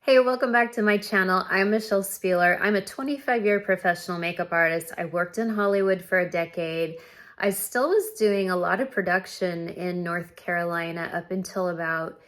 Hey, welcome back to my channel. I'm Michelle Spieler. I'm a 25-year professional makeup artist. I worked in Hollywood for a decade. I still was doing a lot of production in North Carolina up until about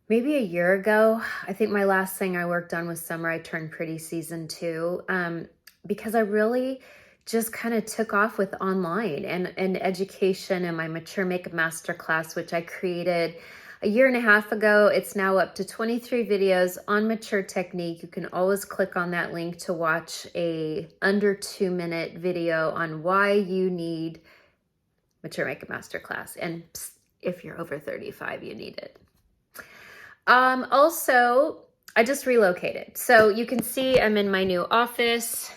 maybe a year ago. I think my last thing I worked on was Summer I Turned Pretty season 2, because I really just kind of took off with online and education and my Mature Makeup Masterclass, which I created a year and a half ago. It's now up to 23 videos on mature technique. You can always click on that link to watch a under 2-minute video on why you need Mature Makeup Masterclass. And if you're over 35, you need it. Also, I just relocated. So you can see I'm in my new office.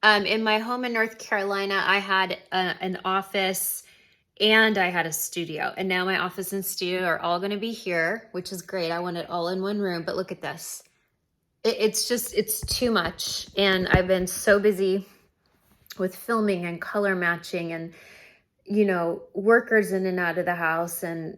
In my home in North Carolina, I had an office and I had a studio. And now my office and studio are all going to be here, which is great. I want it all in one room. But look at this. It's too much. And I've been so busy with filming and color matching and, you know, workers in and out of the house. And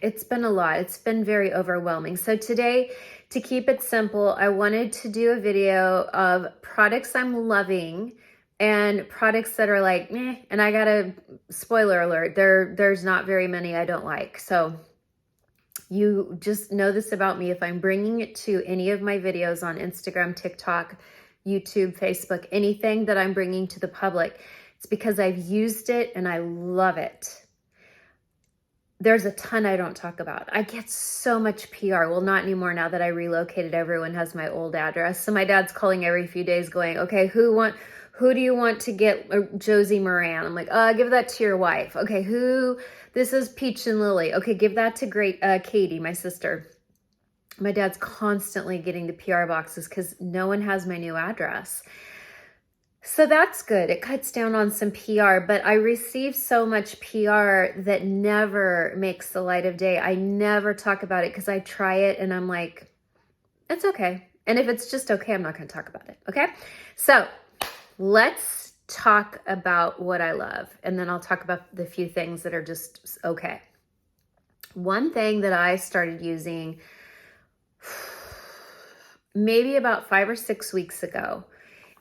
it's been a lot. It's been very overwhelming. So today, to keep it simple, I wanted to do a video of products I'm loving and products that are like, meh, and I got a spoiler alert, there's not very many I don't like. So you just know this about me. If I'm bringing it to any of my videos on Instagram, TikTok, YouTube, Facebook, anything that I'm bringing to the public, it's because I've used it and I love it. There's a ton I don't talk about. I get so much PR. Well, not anymore now that I relocated. Everyone has my old address. So my dad's calling every few days going, okay, who do you want to get Josie Moran? I'm like, give that to your wife. Okay, this is Peach and Lily. Okay, give that to Katie, my sister. My dad's constantly getting the PR boxes because no one has my new address. So that's good. It cuts down on some PR, but I receive so much PR that never makes the light of day. I never talk about it because I try it and I'm like, it's okay. And if it's just okay, I'm not going to talk about it. Okay. So let's talk about what I love. And then I'll talk about the few things that are just okay. One thing that I started using maybe about 5 or 6 weeks ago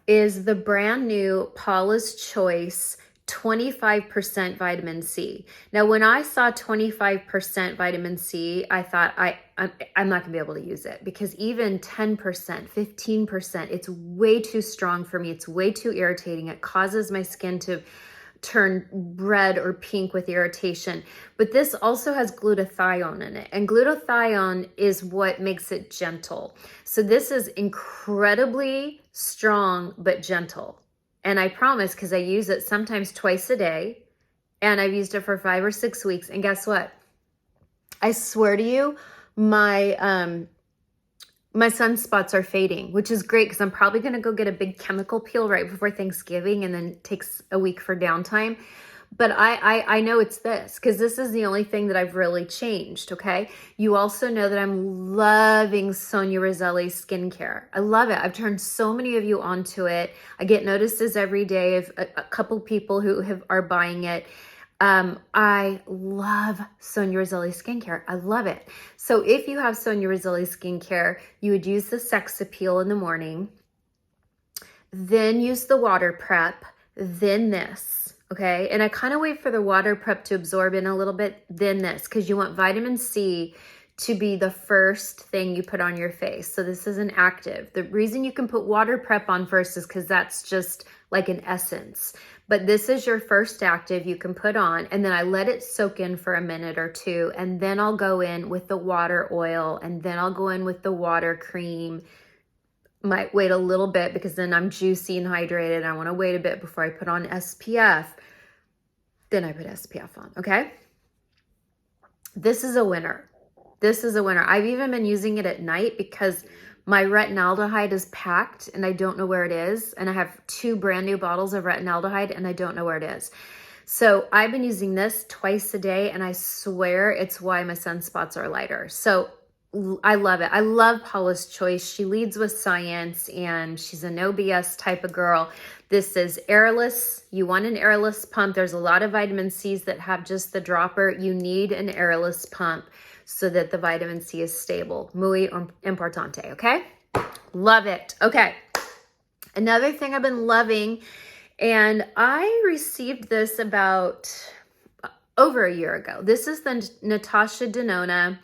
is the brand new Paula's Choice 25% vitamin C. Now, when I saw 25% vitamin C, I thought I'm not gonna be able to use it because even 10%, 15%, it's way too strong for me. It's way too irritating. It causes my skin to turn red or pink with irritation. But this also has glutathione in it, and glutathione is what makes it gentle. So this is incredibly strong but gentle. And I promise, because I use it sometimes twice a day, and I've used it for 5 or 6 weeks. And guess what? I swear to you, my sunspots are fading, which is great because I'm probably going to go get a big chemical peel right before Thanksgiving and then takes a week for downtime. But I know it's this because this is the only thing that I've really changed, okay? You also know that I'm loving Sonia Roselli's skincare. I love it. I've turned so many of you onto it. I get notices every day of a couple people who are buying it. I love Sonia Roselli skincare. I love it. So if you have Sonia Roselli skincare, you would use the Sex Appeal in the morning, then use the water prep, then this, okay? And I kind of wait for the water prep to absorb in a little bit, then this, because you want vitamin C to be the first thing you put on your face. So this is an active. The reason you can put water prep on first is because that's just like an essence. But this is your first active you can put on, and then I let it soak in for a minute or two, and then I'll go in with the water oil, and then I'll go in with the water cream. Might wait a little bit because then I'm juicy and hydrated. I want to wait a bit before I put on SPF. Then I put SPF on, okay? This is a winner. This is a winner. I've even been using it at night because my retinaldehyde is packed and I don't know where it is. And I have 2 brand new bottles of retinaldehyde and I don't know where it is. So I've been using this twice a day and I swear it's why my sunspots are lighter. So I love it. I love Paula's Choice. She leads with science and she's a no BS type of girl. This is airless. You want an airless pump. There's a lot of vitamin C's that have just the dropper. You need an airless pump. so that the vitamin C is stable. Muy importante, okay? Love it. Okay. Another thing I've been loving, and I received this about over a year ago. This is the Natasha Denona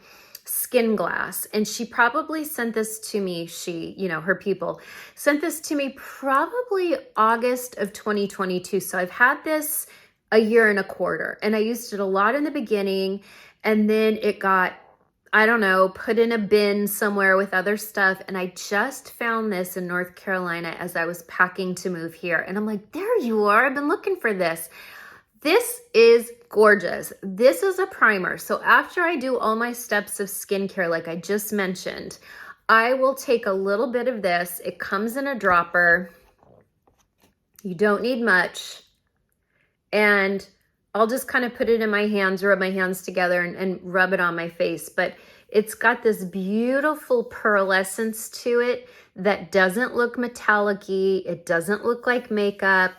Skin Glass, and she probably sent this to me. She, her people sent this to me probably August of 2022. So I've had this a year and a quarter, and I used it a lot in the beginning, and then it got, I don't know, put in a bin somewhere with other stuff. And I just found this in North Carolina as I was packing to move here. And I'm like, there you are. I've been looking for this. This is gorgeous. This is a primer. So after I do all my steps of skincare, like I just mentioned, I will take a little bit of this. It comes in a dropper. You don't need much. And I'll just kind of put it in my hands, rub my hands together and rub it on my face. But it's got this beautiful pearlescence to it that doesn't look metallic-y. It doesn't look like makeup.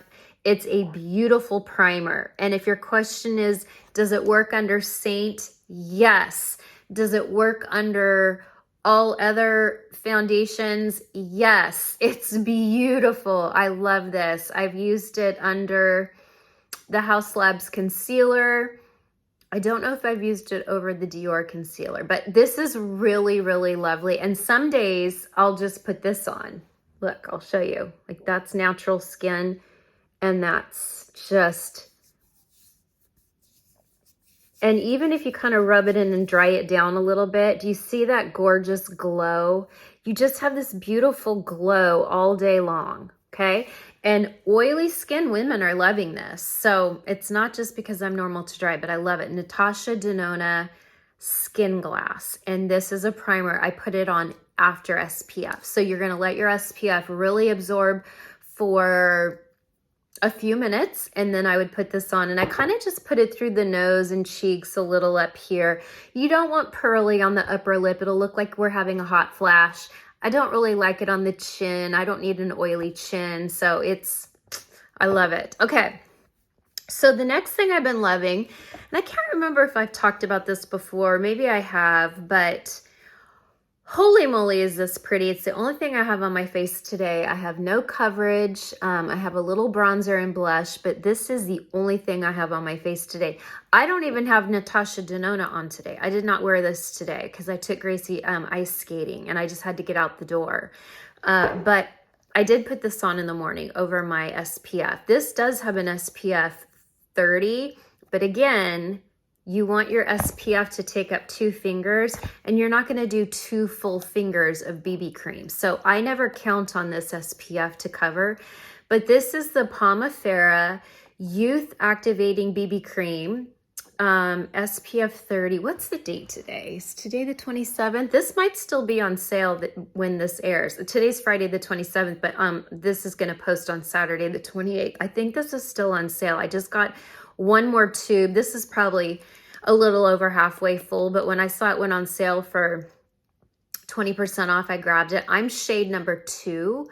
It's a beautiful primer. And if your question is, does it work under Saint? Yes. Does it work under all other foundations? Yes. It's beautiful. I love this. I've used it under the House Labs concealer. I don't know if I've used it over the Dior concealer, but this is really, really lovely. And some days I'll just put this on. Look, I'll show you. Like, that's natural skin, and that's just, and even if you kind of rub it in and dry it down a little bit, do you see that gorgeous glow? You just have this beautiful glow all day long, okay? And oily skin women are loving this. So it's not just because I'm normal to dry, but I love it. Natasha Denona Skin Glass. And this is a primer. I put it on after SPF. So you're going to let your SPF really absorb for a few minutes, and then I would put this on, and I kind of just put it through the nose and cheeks, a little up here. You don't want pearly on the upper lip. It'll look like we're having a hot flash. I don't really like it on the chin. I don't need an oily chin. So I love it. Okay. So the next thing I've been loving, and I can't remember if I've talked about this before, maybe I have, but holy moly, is this pretty. It's the only thing I have on my face today. I have no coverage. I have a little bronzer and blush, but this is the only thing I have on my face today. I don't even have Natasha Denona on today. I did not wear this today because I took Gracie ice skating and I just had to get out the door. But I did put this on in the morning over my SPF. This does have an SPF 30, but again, you want your SPF to take up 2 fingers, and you're not going to do 2 full fingers of BB cream. So I never count on this SPF to cover, but this is the Poma Youth Activating BB Cream, SPF 30. What's the date today? Is today the 27th? This might still be on sale when this airs. Today's Friday the 27th, but this is going to post on Saturday the 28th. I think this is still on sale. I just got one more tube. This is probably a little over halfway full, but when I saw it went on sale for 20% off, I grabbed it. I'm shade number 2.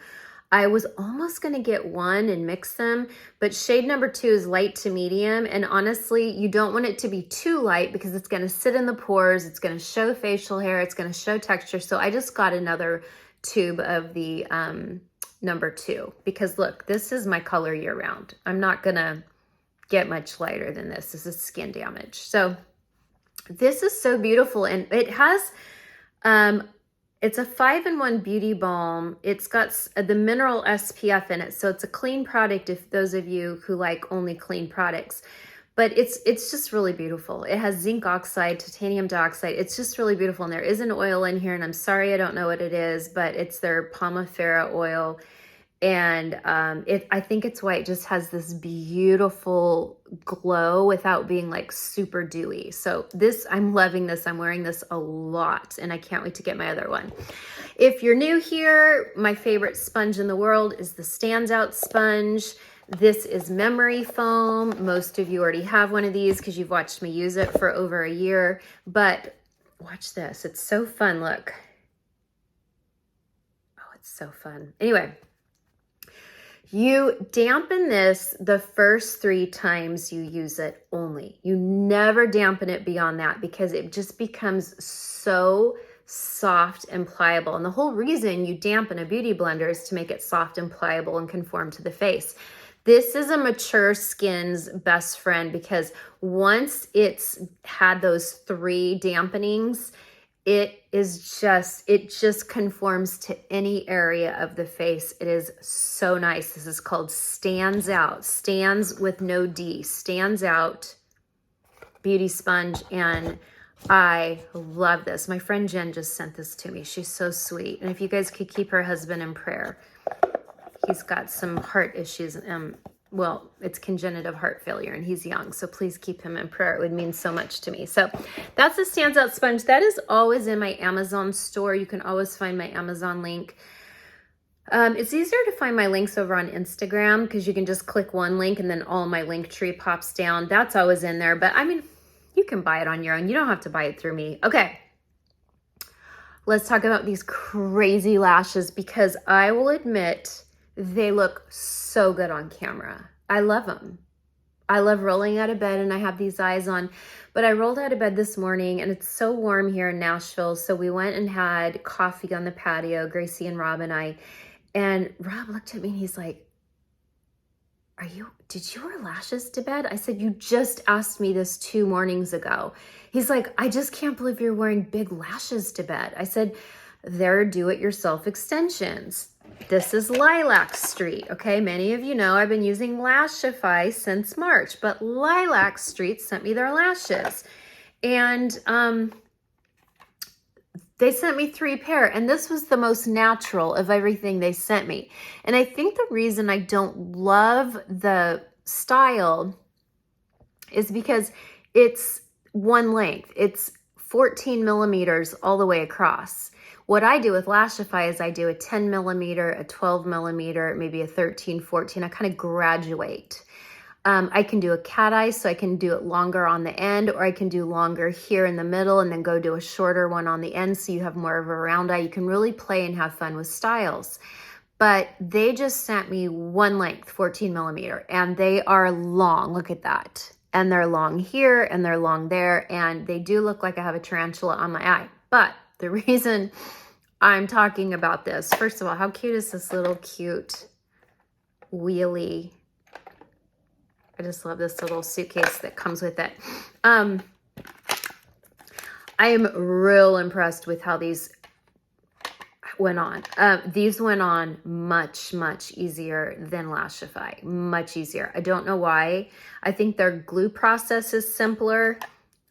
I was almost going to get one and mix them, but shade number 2 is light to medium. And honestly, you don't want it to be too light because it's going to sit in the pores. It's going to show facial hair. It's going to show texture. So I just got another tube of the number 2 because look, this is my color year round. I'm not going to get much lighter than this. This is skin damage. So this is so beautiful. And it has, it's a 5-in-1 beauty balm. It's got the mineral SPF in it. So it's a clean product if those of you who like only clean products, but it's just really beautiful. It has zinc oxide, titanium dioxide. It's just really beautiful. And there is an oil in here, and I'm sorry, I don't know what it is, but it's their Poma oil. And I think it's why it just has this beautiful glow without being like super dewy. So this, I'm loving this. I'm wearing this a lot, and I can't wait to get my other one. If you're new here, my favorite sponge in the world is the Standout sponge. This is memory foam. Most of you already have one of these because you've watched me use it for over a year. But watch this. It's so fun. Look. Oh, it's so fun. Anyway. You dampen this the first 3 times you use it only. You never dampen it beyond that because it just becomes so soft and pliable. And the whole reason you dampen a beauty blender is to make it soft and pliable and conform to the face. This is a mature skin's best friend because once it's had those 3 dampenings, it just conforms to any area of the face. It is so nice. This is called Stands Out. Stands with no D. Stands Out Beauty Sponge. And I love this. My friend Jen just sent this to me. She's so sweet. And if you guys could keep her husband in prayer. He's got some heart issues. Well, it's congenital heart failure and he's young. So please keep him in prayer. It would mean so much to me. So that's a Stands Out sponge. That is always in my Amazon store. You can always find my Amazon link. It's easier to find my links over on Instagram because you can just click one link and then all my link tree pops down. That's always in there. But I mean, you can buy it on your own. You don't have to buy it through me. Okay. Let's talk about these crazy lashes because I will admit they look so good on camera. I love them. I love rolling out of bed and I have these eyes on, but I rolled out of bed this morning and it's so warm here in Nashville. So we went and had coffee on the patio, Gracie and Rob and I, and Rob looked at me and he's like, did you wear lashes to bed? I said, you just asked me this 2 mornings ago. He's like, I just can't believe you're wearing big lashes to bed. I said, they're do-it-yourself extensions. This is Lilac Street, okay? Many of you know I've been using Lashify since March, but Lilac Street sent me their lashes. And they sent me 3 pair, and this was the most natural of everything they sent me. And I think the reason I don't love the style is because it's one length. It's 14 millimeters all the way across. What I do with Lashify is I do a 10 millimeter, a 12 millimeter, maybe a 13, 14. I kind of graduate. I can do a cat eye, so I can do it longer on the end, or I can do longer here in the middle and then go do a shorter one on the end so you have more of a round eye. You can really play and have fun with styles. But they just sent me one length, 14 millimeter, and they are long. Look at that. And they're long here and they're long there, and they do look like I have a tarantula on my eye. But the reason I'm talking about this, first of all, how cute is this little cute wheelie? I just love this little suitcase that comes with it. I am real impressed with how these went on. These went on much, much easier than Lashify. Much easier. I don't know why. I think their glue process is simpler.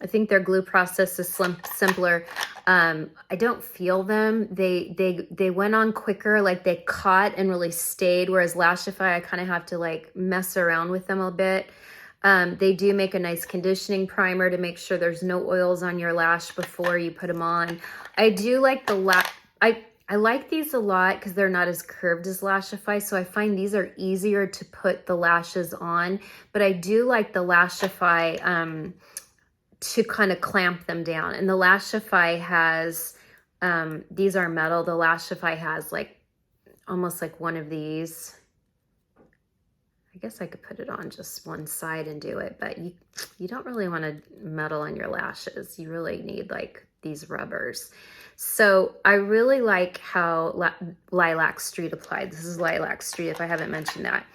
Simpler. I don't feel them. They went on quicker, like they caught and really stayed, whereas Lashify, I kind of have to like mess around with them a bit. They do make a nice conditioning primer to make sure there's no oils on your lash before you put them on. I do like the I like these a lot because they're not as curved as Lashify, so I find these are easier to put the lashes on, but I do like the Lashify to kind of clamp them down. And the Lashify has, these are metal. The Lashify has like, almost like one of these. I guess I could put it on just one side and do it, but you don't really want to metal on your lashes. You really need like these rubbers. So I really like how Lilac Street applied. This is Lilac Street, if I haven't mentioned that.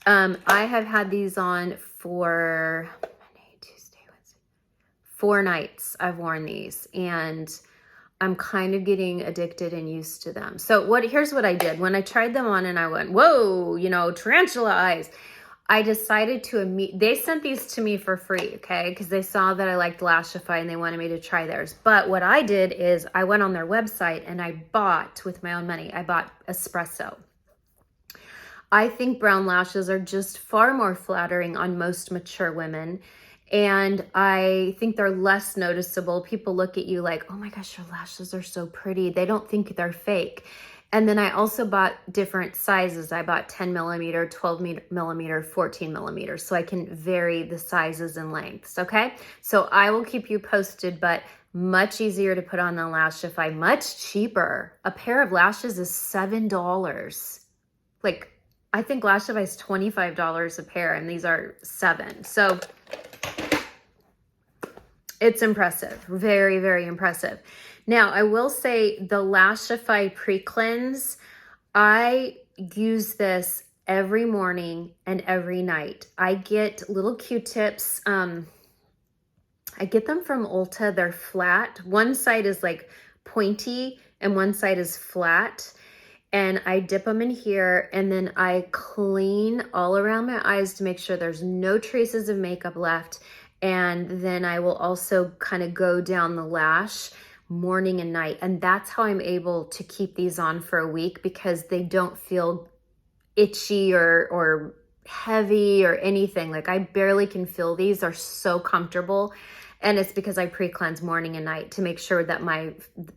I have had these on for 4 nights I've worn these, and I'm kind of getting addicted and used to them. So here's what I did. When I tried them on and I went, whoa, you know, tarantula eyes, I decided they sent these to me for free, okay? Because they saw that I liked Lashify and they wanted me to try theirs. But what I did is I went on their website and I bought, with my own money, I bought espresso. I think brown lashes are just far more flattering on most mature women. And I think they're less noticeable. People look at you like, oh my gosh, your lashes are so pretty. They don't think they're fake. And then I also bought different sizes. I bought 10 millimeter, 12 millimeter, 14 millimeter. So I can vary the sizes and lengths, okay? So I will keep you posted, but much easier to put on than Lashify, much cheaper. A pair of lashes is $7. Like, I think Lashify is $25 a pair, and these are 7. So it's impressive. Very, very impressive. Now, I will say the Lashify Pre-Cleanse, I use this every morning and every night. I get little Q-tips. I get them from Ulta. They're flat. One side is like pointy and one side is flat. And I dip them in here, and then I clean all around my eyes to make sure there's no traces of makeup left. And then I will also kind of go down the lash morning and night. And that's how I'm able to keep these on for a week, because they don't feel itchy or heavy or anything. Like, I barely can feel these. They're so comfortable. And it's because I pre-cleanse morning and night to make sure that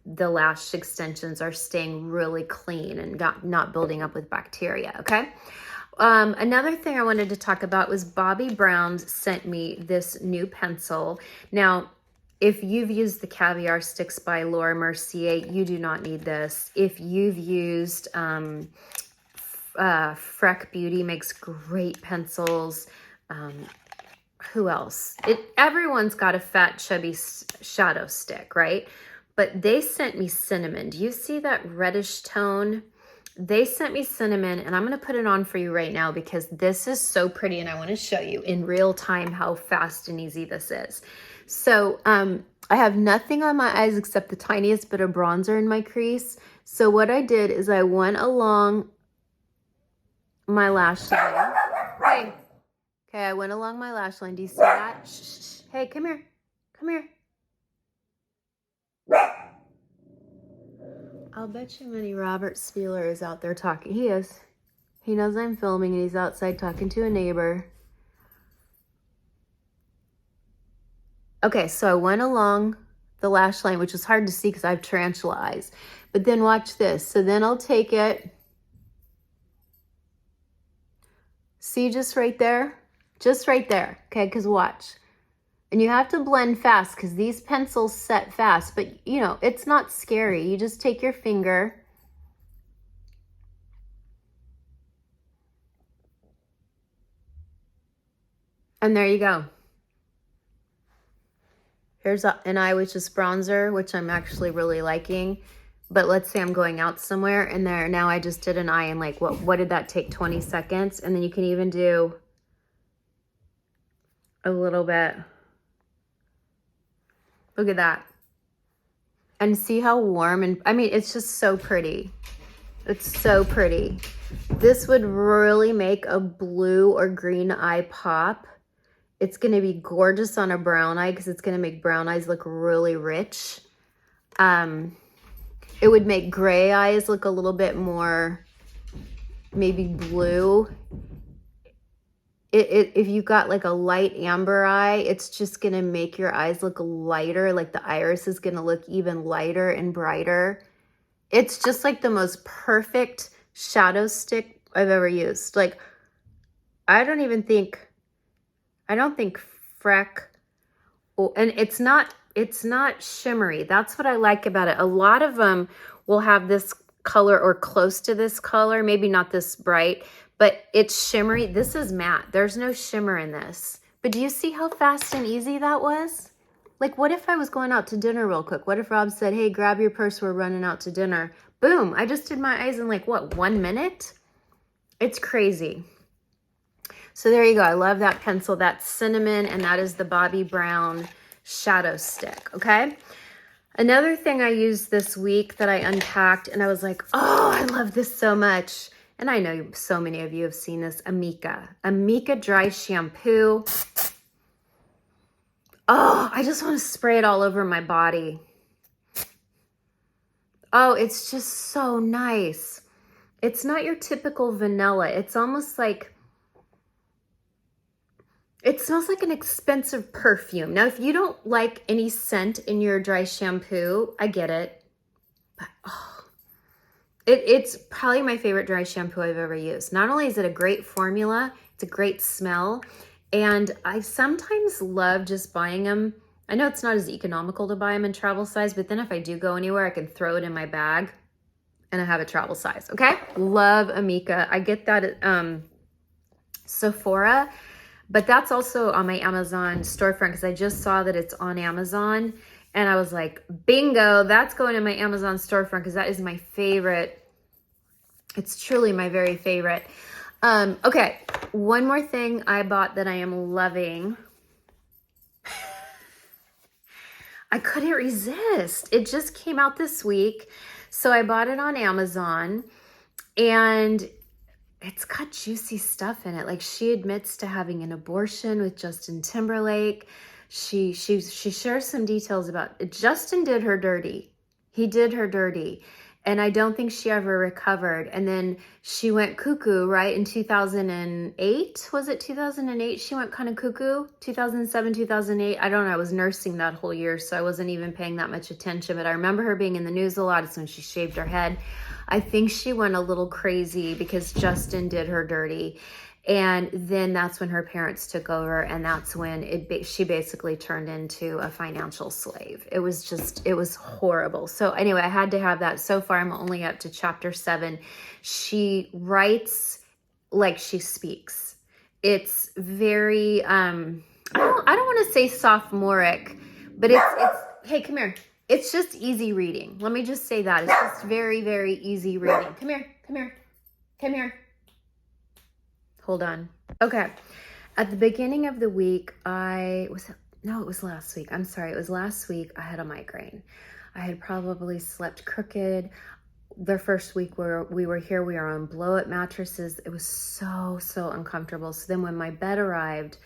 the lash extensions are staying really clean and not building up with bacteria, okay? Another thing I wanted to talk about was Bobbi Brown's sent me this new pencil. Now, if you've used the Caviar Sticks by Laura Mercier, you do not need this. If you've used Freck Beauty makes great pencils. Who else? Everyone's got a fat, chubby shadow stick, right? But they sent me cinnamon. Do you see that reddish tone? They sent me cinnamon, and I'm going to put it on for you right now because this is so pretty, and I want to show you in real time how fast and easy this is. So I have nothing on my eyes except the tiniest bit of bronzer in my crease. So what I did is I went along my lash line. Hey. Okay, I went along my lash line. Do you see that? Shh, shh, shh. Hey, come here. Come here. I'll bet you money Robert Spieler is out there talking. He is. He knows I'm filming, and he's outside talking to a neighbor. Okay, so I went along the lash line, which is hard to see because I have tarantula eyes. But then watch this. So then I'll take it. See, just right there? Just right there, okay, because watch. And you have to blend fast because these pencils set fast, but you know, it's not scary. You just take your finger and there you go. Here's an eye with just bronzer, which I'm actually really liking. But let's say I'm going out somewhere, and there, now I just did an eye, and like, what did that take? 20 seconds? And then you can even do a little bit. Look at that. And see how warm, and I mean, it's just so pretty. It's so pretty. This would really make a blue or green eye pop. It's going to be gorgeous on a brown eye because it's going to make brown eyes look really rich. It would make gray eyes look a little bit more maybe blue. If you got like a light amber eye, it's just going to make your eyes look lighter. Like the iris is going to look even lighter and brighter. It's just like the most perfect shadow stick I've ever used. Like, I don't think Freck, and it's not shimmery. That's what I like about it. A lot of them will have this color or close to this color, maybe not this bright, but it's shimmery. This is matte. There's no shimmer in this. But do you see how fast and easy that was? Like, what if I was going out to dinner real quick? What if Rob said, hey, grab your purse, we're running out to dinner. Boom, I just did my eyes in like, what, 1 minute? It's crazy. So there you go. I love that pencil. That's cinnamon, and that is the Bobbi Brown shadow stick, okay? Another thing I used this week that I unpacked, and I was like, oh, I love this so much. And I know so many of you have seen this, Amika Dry Shampoo. Oh, I just want to spray it all over my body. Oh, it's just so nice. It's not your typical vanilla. It's almost like, it smells like an expensive perfume. Now, if you don't like any scent in your dry shampoo, I get it. But oh, it's probably my favorite dry shampoo I've ever used. Not only is it a great formula, it's a great smell. And I sometimes love just buying them. I know it's not as economical to buy them in travel size, but then if I do go anywhere, I can throw it in my bag and I have a travel size, okay? Love Amika. I get that at Sephora, but that's also on my Amazon storefront because I just saw that it's on Amazon. And I was like, bingo, that's going in my Amazon storefront because that is my favorite. It's truly my very favorite. Okay, one more thing I bought that I am loving. I couldn't resist. It just came out this week. So I bought it on Amazon and it's got juicy stuff in it. Like, she admits to having an abortion with Justin Timberlake. She shares some details about it. Justin did her dirty. He did her dirty. And I don't think she ever recovered. And then she went cuckoo, right? In 2008, was it 2008? She went kind of cuckoo, 2007, 2008. I don't know. I was nursing that whole year, so I wasn't even paying that much attention. But I remember her being in the news a lot. It's when she shaved her head. I think she went a little crazy because Justin did her dirty. And then that's when her parents took over, and that's when she basically turned into a financial slave. It was horrible. So anyway, I had to have that. So far, I'm only up to chapter 7. She writes like she speaks. It's very, I don't want to say sophomoric, but it's, hey, come here. It's just easy reading. Let me just say that. It's just very, very easy reading. Come here, come here, come here. Hold on. Okay. At the beginning of the week, it was last week. I'm sorry. It was last week. I had a migraine. I had probably slept crooked. The first week we were here, we were on blow-up mattresses. It was so uncomfortable. So then when my bed arrived,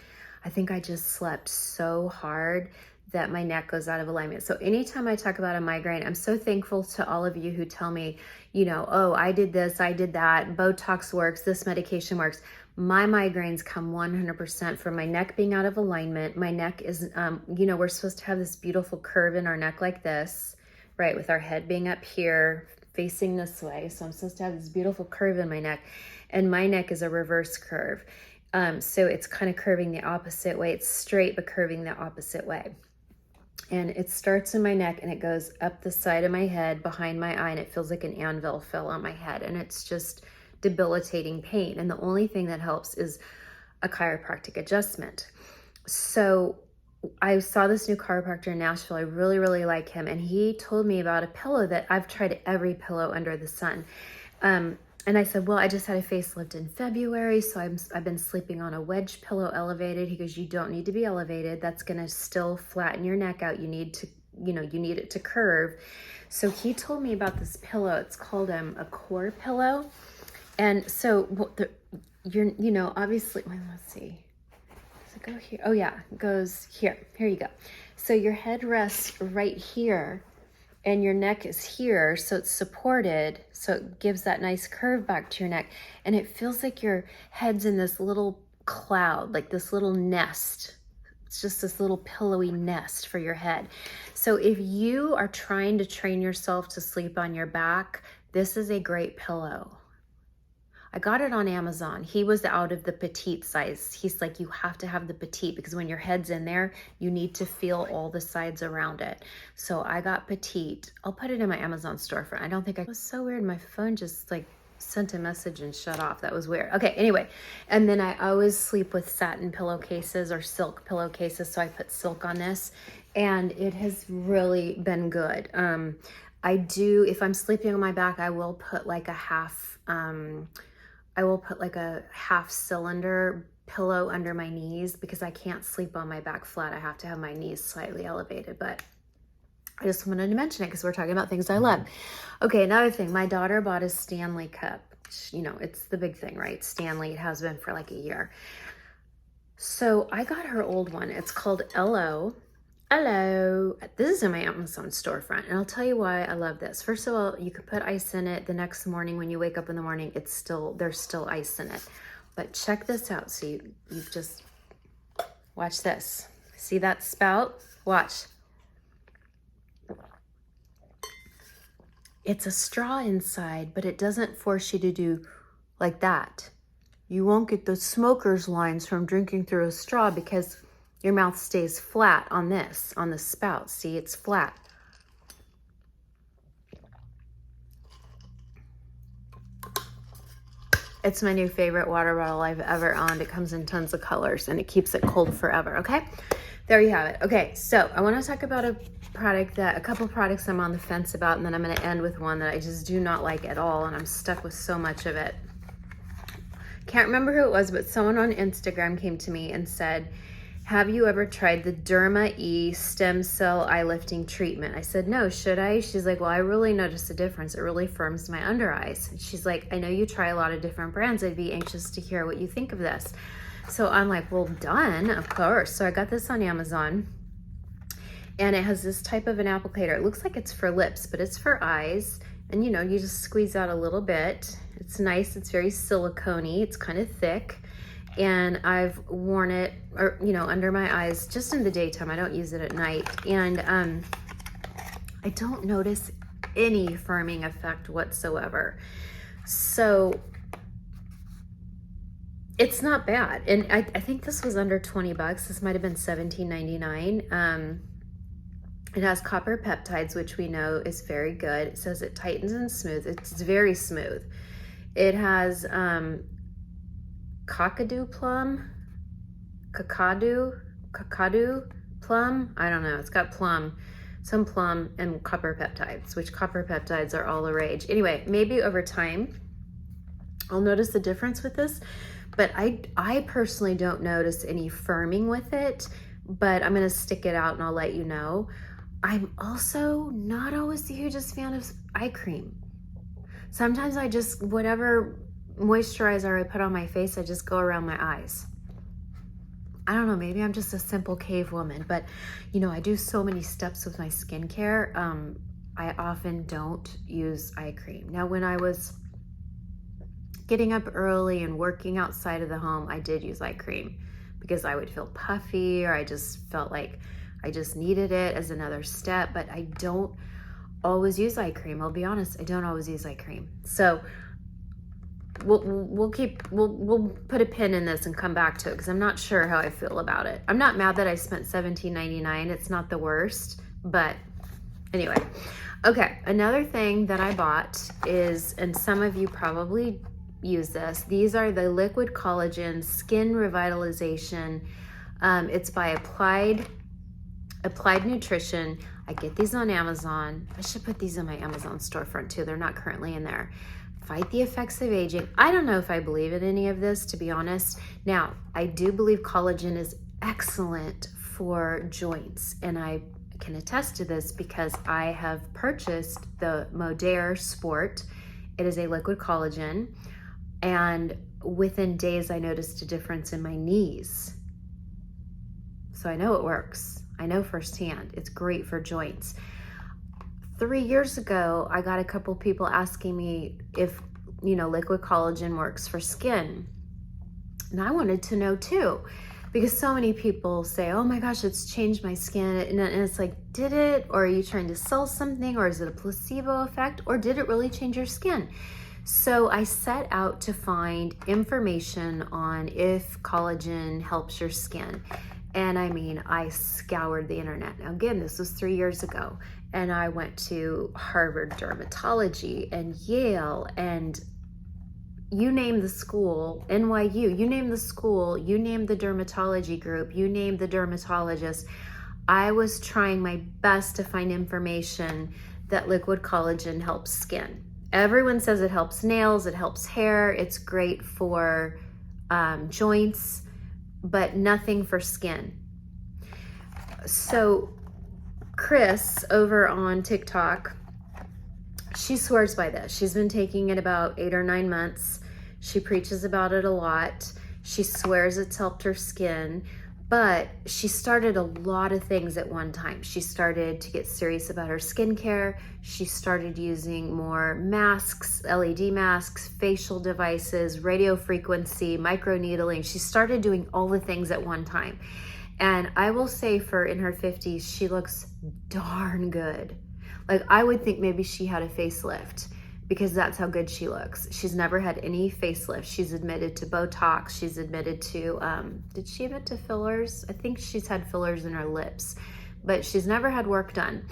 I think I just slept so hard that my neck goes out of alignment. So anytime I talk about a migraine, I'm so thankful to all of you who tell me, oh, I did this, I did that, Botox works, this medication works. My migraines come 100% from my neck being out of alignment. My neck is, we're supposed to have this beautiful curve in our neck like this, right? With our head being up here, facing this way. So I'm supposed to have this beautiful curve in my neck. And my neck is a reverse curve. So it's kind of curving the opposite way. It's straight, but curving the opposite way. And it starts in my neck and it goes up the side of my head, behind my eye, and it feels like an anvil fell on my head. And it's just debilitating pain. And the only thing that helps is a chiropractic adjustment. So I saw this new chiropractor in Nashville. I really, really like him. And he told me about a pillow that I've tried every pillow under the sun. And I said, well, I just had a facelift in February, so I've been sleeping on a wedge pillow elevated. He goes, you don't need to be elevated. That's going to still flatten your neck out. You need to, you need it to curve. So he told me about this pillow. It's called a core pillow. And so obviously, let's see. Does it go here? Oh yeah, it goes here. Here you go. So your head rests right here. And your neck is here, so it's supported, so it gives that nice curve back to your neck. And it feels like your head's in this little cloud, like this little nest. It's just this little pillowy nest for your head. So if you are trying to train yourself to sleep on your back, this is a great pillow. I got it on Amazon. He was out of the petite size. He's like, you have to have the petite because when your head's in there, you need to feel all the sides around it. So I got petite. I'll put it in my Amazon storefront. It was so weird. My phone just like sent a message and shut off. That was weird. Okay, anyway. And then I always sleep with satin pillowcases or silk pillowcases. So I put silk on this and it has really been good. If I'm sleeping on my back, I will put like a half cylinder pillow under my knees because I can't sleep on my back flat. I have to have my knees slightly elevated, but I just wanted to mention it because we're talking about things I love. Okay, another thing, my daughter bought a Stanley cup. It's the big thing, right? Stanley, it has been for like a year. So I got her old one. It's called Hello. This is in my Amazon storefront, and I'll tell you why I love this. First of all, you could put ice in it. The next morning when you wake up in the morning, there's still ice in it. But check this out. So you just watch this. See that spout? Watch. It's a straw inside, but it doesn't force you to do like that. You won't get the smoker's lines from drinking through a straw because your mouth stays flat on the spout. See, it's flat. It's my new favorite water bottle I've ever owned. It comes in tons of colors and it keeps it cold forever, okay? There you have it. Okay, so I want to talk about a couple products I'm on the fence about, and then I'm going to end with one that I just do not like at all, and I'm stuck with so much of it. Can't remember who it was, but someone on Instagram came to me and said, have you ever tried the Derma E stem cell eye lifting treatment? I said, no, should I? She's like, well, I really noticed a difference. It really firms my under eyes. And she's like, I know you try a lot of different brands. I'd be anxious to hear what you think of this. So I'm like, well, done, of course. So I got this on Amazon, and it has this type of an applicator. It looks like it's for lips, but it's for eyes. And you know, you just squeeze out a little bit. It's nice. It's very silicone-y. It's kind of thick. And I've worn it, or you know, under my eyes just in the daytime. I don't use it at night, and I don't notice any firming effect whatsoever. So it's not bad, and I think this was under 20 bucks. This might have been $17.99. It has copper peptides, which we know is very good. It says it tightens and smooths. It's very smooth. It has cacao plum, I don't know. It's got plum, some plum, and copper peptides, which copper peptides are all the rage. Anyway, maybe over time I'll notice the difference with this, but I personally don't notice any firming with it, but I'm gonna stick it out and I'll let you know. I'm also not always the hugest fan of eye cream. Sometimes I just, whatever moisturizer I put on my face, I just go around my eyes. I don't know, maybe I'm just a simple cave woman, but you know, I do so many steps with my skincare. I often don't use eye cream. Now, when I was getting up early and working outside of the home, I did use eye cream because I would feel puffy, or I just felt like I just needed it as another step, but I don't always use eye cream. I'll be honest, I don't always use eye cream. So we'll put a pin in this and come back to it because I'm not sure how I feel about it. I'm not mad that I spent $17.99. It's not the worst, but anyway. Okay, another thing that I bought is, and some of you probably use this, these are the Liquid Collagen Skin Revitalization. It's by Applied Nutrition. I get these on Amazon. I should put these in my Amazon storefront too. They're not currently in there. Fight the effects of aging. I don't know if I believe in any of this, to be honest. Now, I do believe collagen is excellent for joints, and I can attest to this because I have purchased the Modere Sport. It is a liquid collagen, and within days I noticed a difference in my knees. So I know it works. I know firsthand. It's great for joints. 3 years ago, I got a couple people asking me if, you know, liquid collagen works for skin. And I wanted to know too, because so many people say, oh my gosh, it's changed my skin. And it's like, did it? Or are you trying to sell something? Or is it a placebo effect? Or did it really change your skin? So I set out to find information on if collagen helps your skin. And I mean, I scoured the internet. Now again, this was 3 years ago. And I went to Harvard Dermatology and Yale, and you name the school, NYU, you name the school, you name the dermatology group, you name the dermatologist. I was trying my best to find information that liquid collagen helps skin. Everyone says it helps nails, it helps hair, it's great for joints, but nothing for skin. So Chris over on TikTok, she swears by this. She's been taking it about 8 or 9 months. She preaches about it a lot. She swears it's helped her skin, but she started a lot of things at one time. She started to get serious about her skincare. She started using more masks, LED masks, facial devices, radio frequency, microneedling. She started doing all the things at one time. And I will say, for in her 50s, she looks darn good. Like, I would think maybe she had a facelift because that's how good she looks. She's never had any facelift. She's admitted to Botox. She's admitted to, did she admit to fillers? I think she's had fillers in her lips, but she's never had work done.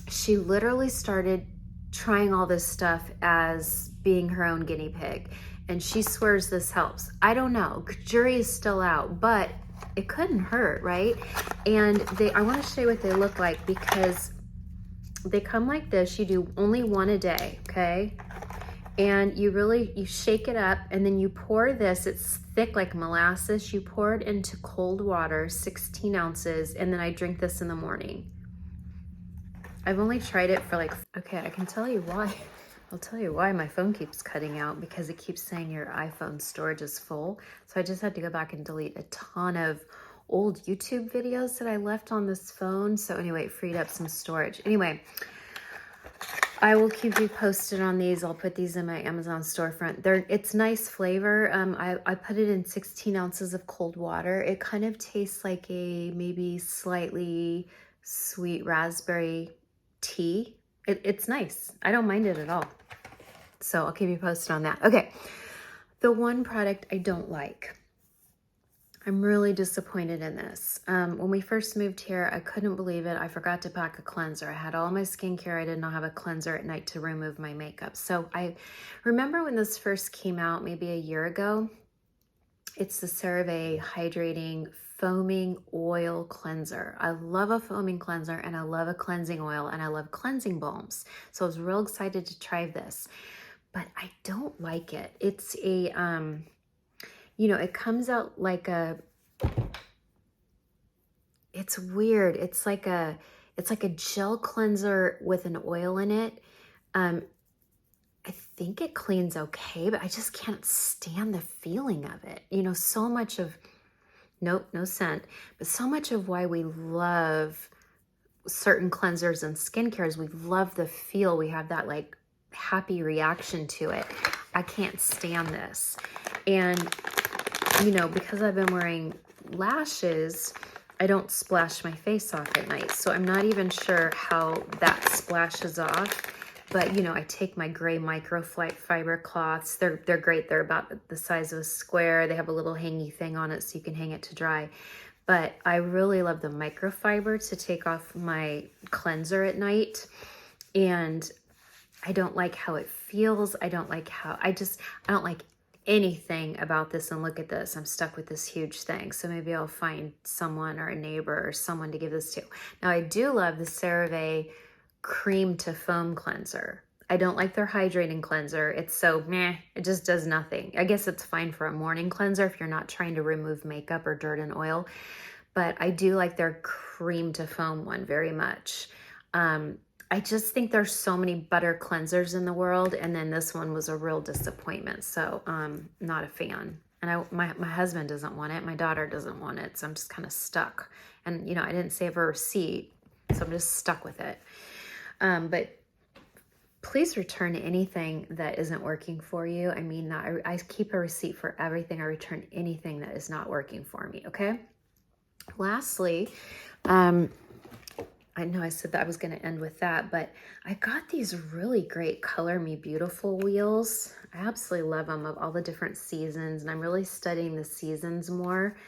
She literally started trying all this stuff as being her own guinea pig. And she swears this helps. I don't know. Jury is still out, but it couldn't hurt, right? And I want to show you what they look like, because they come like this. You do only one a day, okay? And you shake it up, and then you pour this. It's thick like molasses. You pour it into cold water, 16 ounces, and then I drink this in the morning. I've only tried it for like, okay, I can tell you why. I'll tell you why my phone keeps cutting out, because it keeps saying your iPhone storage is full. So I just had to go back and delete a ton of old YouTube videos that I left on this phone. So anyway, it freed up some storage. Anyway, I will keep you posted on these. I'll put these in my Amazon storefront. It's nice flavor. I put it in 16 ounces of cold water. It kind of tastes like a maybe slightly sweet raspberry tea. It's nice. I don't mind it at all. So I'll keep you posted on that. Okay, the one product I don't like. I'm really disappointed in this. When we first moved here, I couldn't believe it. I forgot to pack a cleanser. I had all my skincare. I did not have a cleanser at night to remove my makeup. So I remember when this first came out, maybe a year ago. It's the CeraVe Hydrating Foaming Oil Cleanser. I love a foaming cleanser, and I love a cleansing oil, and I love cleansing balms. So I was real excited to try this, but I don't like it. It's a, you know, it comes out like a, it's weird. It's like a gel cleanser with an oil in it. I think it cleans okay, but I just can't stand the feeling of it. You know, so much of, nope, no scent, but so much of why we love certain cleansers and skincare is we love the feel. We have that like happy reaction to it. I can't stand this. And, you know, because I've been wearing lashes, I don't splash my face off at night. So I'm not even sure how that splashes off. But, you know, I take my gray microfiber cloths. They're great. They're about the size of a square. They have a little hangy thing on it so you can hang it to dry. But I really love the microfiber to take off my cleanser at night. And I don't like how it feels. I don't like how, I don't like anything about this. And look at this. I'm stuck with this huge thing. So maybe I'll find someone or a neighbor or someone to give this to. Now, I do love the CeraVe cream to foam cleanser. I don't like their hydrating cleanser. It's so meh, it just does nothing. I guess it's fine for a morning cleanser if you're not trying to remove makeup or dirt and oil, but I do like their cream to foam one very much. I just think there's so many butter cleansers in the world, and then this one was a real disappointment. So not a fan. And my husband doesn't want it. My daughter doesn't want it. So I'm just kind of stuck. And you know, I didn't save a receipt, so I'm just stuck with it. But please return anything that isn't working for you. I mean, I keep a receipt for everything. I return anything that is not working for me, okay? Lastly, I know I said that I was going to end with that, but I got these really great Color Me Beautiful wheels. I absolutely love them, of all the different seasons, and I'm really studying the seasons more.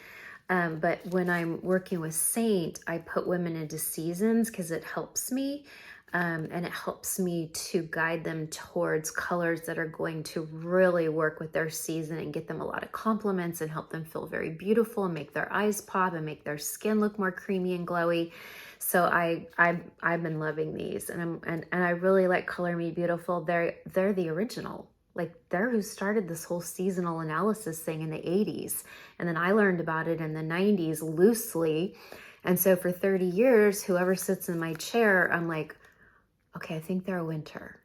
But when I'm working with Saint, I put women into seasons because it helps me. And it helps me to guide them towards colors that are going to really work with their season and get them a lot of compliments and help them feel very beautiful and make their eyes pop and make their skin look more creamy and glowy. So I've been loving these, and I really like Color Me Beautiful. They're the original. Like, they're who started this whole seasonal analysis thing in the 80s. And then I learned about it in the 90s loosely. And so for 30 years, whoever sits in my chair, I'm like, okay, I think they're a winter,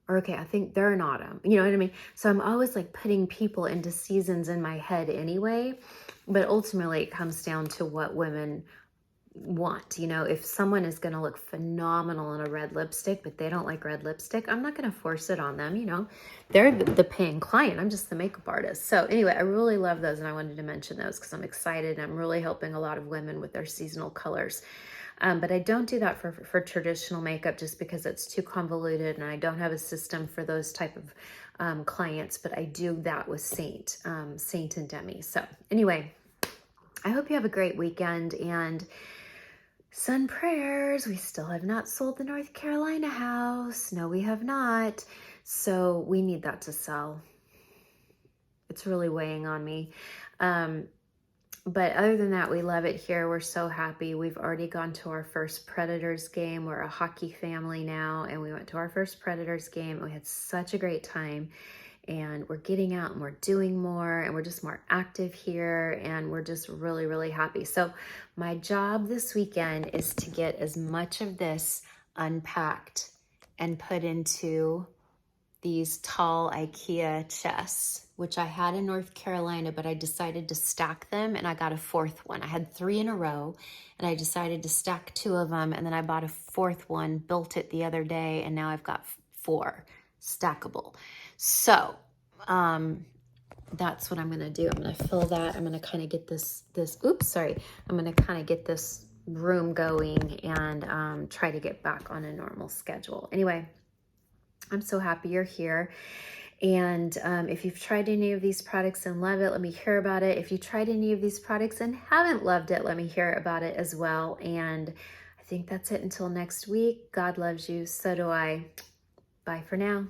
or okay, I think they're an autumn. You know what I mean? So I'm always like putting people into seasons in my head anyway, but ultimately it comes down to what women want. You know, if someone is going to look phenomenal in a red lipstick, but they don't like red lipstick, I'm not going to force it on them. You know, they're the paying client. I'm just the makeup artist. So anyway, I really love those, and I wanted to mention those because I'm excited. I'm really helping a lot of women with their seasonal colors. But I don't do that for traditional makeup just because it's too convoluted, and I don't have a system for those type of clients, but I do that with Saint and Demi. So anyway, I hope you have a great weekend, and Sun prayers. We still have not sold the North Carolina house. No, we have not. So we need that to sell. It's really weighing on me. But other than that, we love it here. We're so happy. We've already gone to our first Predators game. We're a hockey family now, and we went to our first Predators game. And we had such a great time. And we're getting out and we're doing more and we're just more active here, and we're just really, really happy. So my job this weekend is to get as much of this unpacked and put into these tall IKEA chests, which I had in North Carolina, but I decided to stack them, and I got a fourth one. I had 3 in a row, and I decided to stack 2 of them, and then I bought a fourth one, built it the other day, and now I've got 4 stackable. So that's what I'm gonna do. I'm gonna fill that. I'm gonna kind of get this, I'm gonna kind of get this room going and try to get back on a normal schedule. Anyway, I'm so happy you're here. And if you've tried any of these products and love it, let me hear about it. If you tried any of these products and haven't loved it, let me hear about it as well. And I think that's it until next week. God loves you. So do I. Bye for now.